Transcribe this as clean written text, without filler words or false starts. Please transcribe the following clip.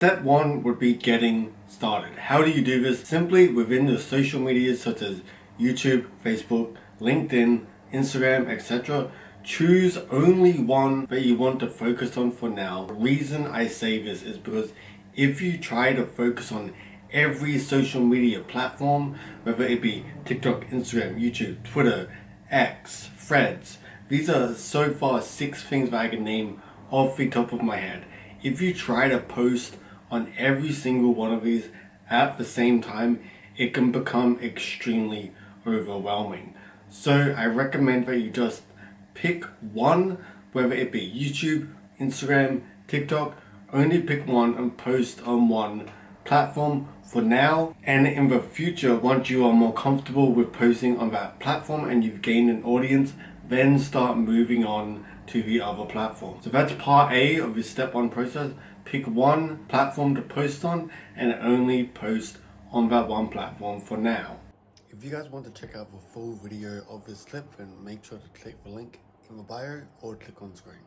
Step one would be getting started. How do you do this? Simply within the social medias such as YouTube, Facebook, LinkedIn, Instagram, etc. Choose only one that you want to focus on for now. The reason I say this is because if you try to focus on every social media platform, whether it be TikTok, Instagram, YouTube, Twitter, X, Threads, these are so far 6 things that I can name off the top of my head. If you try to post on every single one of these at the same time, it can become extremely overwhelming. So I recommend that you just pick one, whether it be YouTube, Instagram, TikTok, only pick one and post on one platform for now. And in the future, once you are more comfortable with posting on that platform and you've gained an audience, then start moving on to the other platform. So that's part A of the step one process. Pick one platform to post on and only post on that one platform for now. If you guys want to check out the full video of this clip, then make sure to click the link in the bio or click on screen.